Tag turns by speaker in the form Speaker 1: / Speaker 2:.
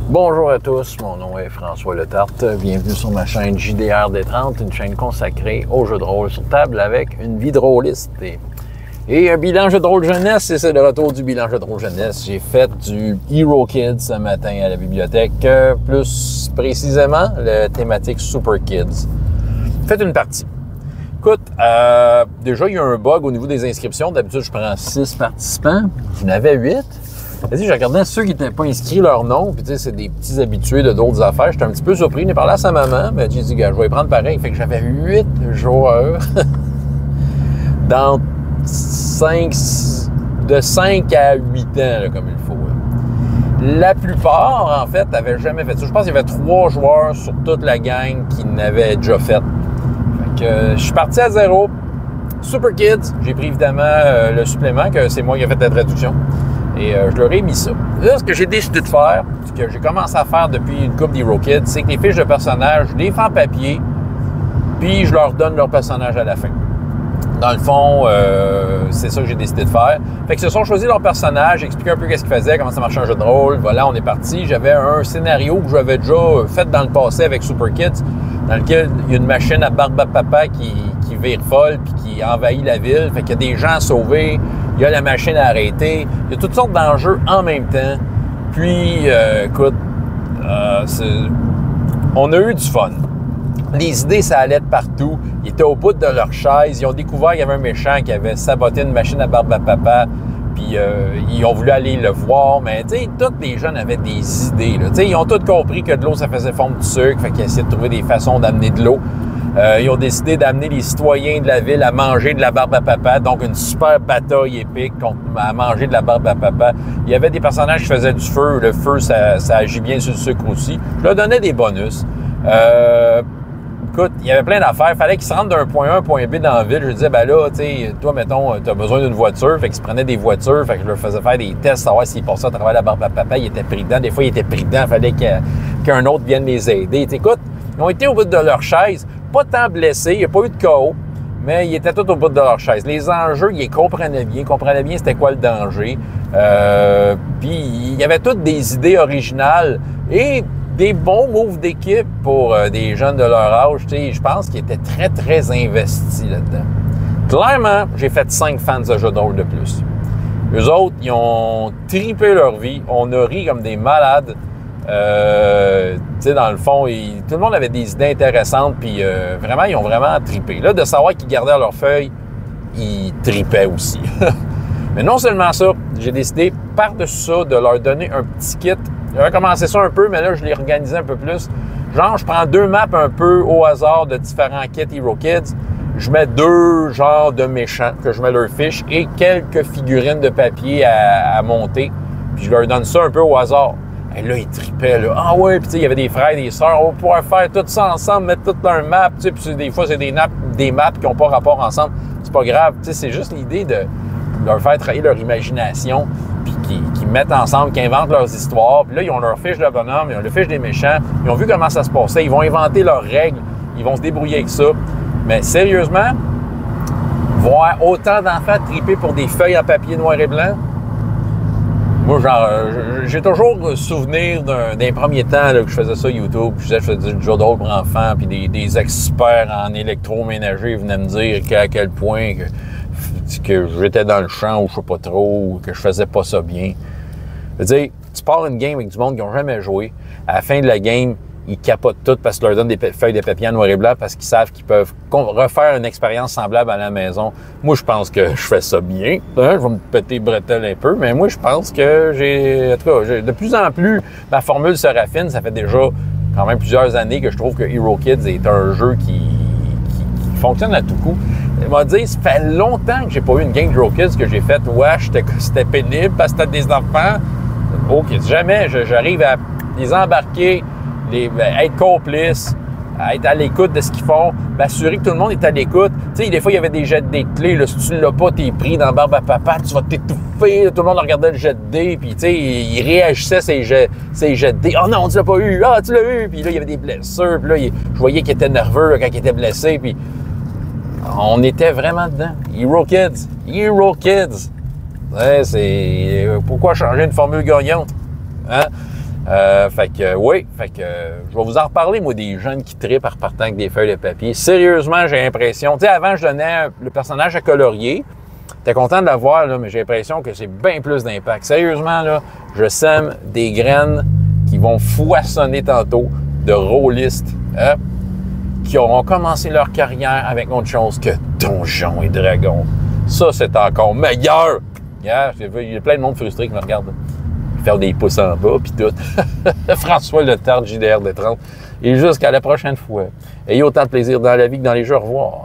Speaker 1: Bonjour à tous, mon nom est François Letarte. Bienvenue sur ma chaîne JDR D30, une chaîne consacrée aux jeux de rôle sur table avec une vie de rôliste et un bilan jeu de rôle jeunesse. Et c'est le retour du bilan jeu de rôle jeunesse. J'ai fait du Hero Kids ce matin à la bibliothèque, plus précisément la thématique Super Kids. Faites une partie. Écoute, déjà il y a un bug au niveau des inscriptions. D'habitude, je prends 6 participants. J'en avais 8. J'ai regardé ceux qui n'étaient pas inscrits leur nom, puis tu sais, c'est des petits habitués de d'autres affaires. J'étais un petit peu surpris. J'ai parlé à sa maman, mais j'ai dit, gars, je vais y prendre pareil. Fait que j'avais 8 joueurs dans de 5 à 8 ans, là, comme il faut. La plupart, en fait, n'avaient jamais fait ça. Je pense qu'il y avait 3 joueurs sur toute la gang qui n'avaient déjà fait. Fait que je suis parti à 0. Super Kids, j'ai pris évidemment le supplément, que c'est moi qui ai fait la traduction. Et je leur ai mis ça. Là, ce que j'ai décidé de faire, ce que j'ai commencé à faire depuis une couple d'Hero Kids, c'est que les fiches de personnages, je les fais en papier, puis je leur donne leur personnage à la fin. Dans le fond, c'est ça que j'ai décidé de faire. Fait que se sont choisis leur personnage, expliqué un peu qu'est-ce qu'ils faisaient, comment ça marchait un jeu de rôle. Voilà, on est parti. J'avais un scénario que j'avais déjà fait dans le passé avec Super Kids, dans lequel il y a une machine à barbe à papa qui vire folle puis qui envahit la ville. Fait qu'il y a des gens à sauver, il y a la machine à arrêter. Il y a toutes sortes d'enjeux en même temps. Puis, écoute, on a eu du fun. Les idées, ça allait de partout. Ils étaient au bout de leur chaise. Ils ont découvert qu'il y avait un méchant qui avait saboté une machine à barbe à papa. Puis ils ont voulu aller le voir. Mais tu sais, tous les jeunes avaient des idées. Tu sais, ils ont tous compris que de l'eau, ça faisait fondre du sucre. Fait qu'ils essayaient de trouver des façons d'amener de l'eau. Ils ont décidé d'amener les citoyens de la ville à manger de la barbe à papa. Donc, une super bataille épique à manger de la barbe à papa. Il y avait des personnages qui faisaient du feu. Le feu, ça agit bien sur le sucre aussi. Je leur donnais des bonus. Écoute, il y avait plein d'affaires. Il fallait qu'ils se rendent d'un point A à un point B dans la ville. Je disais, ben là, tu sais, toi, mettons, tu as besoin d'une voiture. Fait qu'ils se prenaient des voitures. Fait que je leur faisais faire des tests, savoir s'ils passaient à travers la barbe à papa. Ils étaient pris dedans. Des fois, ils étaient pris dedans. Il fallait qu'un autre vienne les aider. T'sais, écoute, ils ont été au bout de leur chaise. Pas tant blessés. Il n'y a pas eu de KO. Mais ils étaient tous au bout de leur chaise. Les enjeux, ils comprenaient bien. Ils comprenaient bien c'était quoi le danger. Puis, il y avait toutes des idées originales. Et des bons moves d'équipe pour des jeunes de leur âge. Je pense qu'ils étaient très, très investis là-dedans. Clairement, j'ai fait 5 fans de jeux de rôle de plus. Eux autres, ils ont tripé leur vie. On a ri comme des malades. Dans le fond, tout le monde avait des idées intéressantes. Puis vraiment, ils ont vraiment tripé. Là, de savoir qu'ils gardaient leurs feuilles, ils tripaient aussi. Mais non seulement ça, j'ai décidé par-dessus ça de leur donner un petit kit. J'avais commencé ça un peu, mais là, je l'ai organisé un peu plus. Genre, je prends 2 maps un peu au hasard de différents kits Hero Kids. Je mets 2 genres de méchants que je mets leurs fiches et quelques figurines de papier à monter. Puis je leur donne ça un peu au hasard. Et là, ils tripaient, là. Ah ouais, puis tu sais, il y avait des frères et des sœurs. On va pouvoir faire tout ça ensemble, mettre toutes leurs maps. Tu sais, puis des fois, c'est des maps qui n'ont pas rapport ensemble. C'est pas grave. Tu sais, c'est juste l'idée de leur faire travailler leur imagination, puis qui mettent ensemble, qui inventent leurs histoires. Puis là, ils ont leur fiche de bonhomme, ils ont le fiche des méchants. Ils ont vu comment ça se passait. Ils vont inventer leurs règles. Ils vont se débrouiller avec ça. Mais sérieusement, voir autant d'enfants triper pour des feuilles en papier noir et blanc, moi, genre, j'ai toujours souvenir d'un premier temps là, que je faisais ça YouTube. Je faisais du jeu de rôle pour enfants, puis des experts en électroménager venaient me dire à quel point que j'étais dans le champ ou je sais pas trop, ou que je faisais pas ça bien. Je veux dire, tu pars une game avec du monde qui n'ont jamais joué. À la fin de la game, ils capotent tout parce que tu leur donnes des feuilles de papier en noir et blanc parce qu'ils savent qu'ils peuvent refaire une expérience semblable à la maison. Moi, je pense que je fais ça bien. Hein? Je vais me péter les bretelles un peu, mais moi, je pense que en tout cas, de plus en plus, ma formule se raffine. Ça fait déjà quand même plusieurs années que je trouve que Hero Kids est un jeu qui fonctionne à tout coup. Il m'a dit, ça fait longtemps que j'ai pas eu une game de Hero Kids que j'ai faite. Ouais, c'était pénible parce que c'était des enfants. OK, jamais j'arrive à les embarquer, être complice, être à l'écoute de ce qu'ils font, m'assurer que tout le monde est à l'écoute. Tu sais, des fois, il y avait des jets de dés de clés. Là, si tu ne l'as pas, t'es pris dans la barbe à papa, tu vas t'étouffer. Là, tout le monde regardait le jet de dés, puis tu sais, il réagissait ces jets de dés. Oh non, tu l'as pas eu. Ah, tu l'as eu. Puis là, il y avait des blessures. Puis là, je voyais qu'il était nerveux là, quand il était blessé. Puis on était vraiment dedans. Hero Kids. Hero Kids. Ouais, c'est... Pourquoi changer une formule gagnante? Hein? Fait que je vais vous en reparler, moi, des jeunes qui trippent en repartant avec des feuilles de papier. Sérieusement, j'ai l'impression, tu sais, avant, je donnais le personnage à colorier. T'es content de l'avoir, là, mais j'ai l'impression que c'est bien plus d'impact. Sérieusement, là, je sème des graines qui vont foisonner tantôt de rôlistes qui auront commencé leur carrière avec autre chose que Donjons et Dragons. Ça, c'est encore meilleur! Yeah, il y a plein de monde frustré qui me regarde. Faire des pouces en bas, puis tout. François Le Tard, JDR de 30. Et jusqu'à la prochaine fois. Ayez autant de plaisir dans la vie que dans les jeux. Au revoir.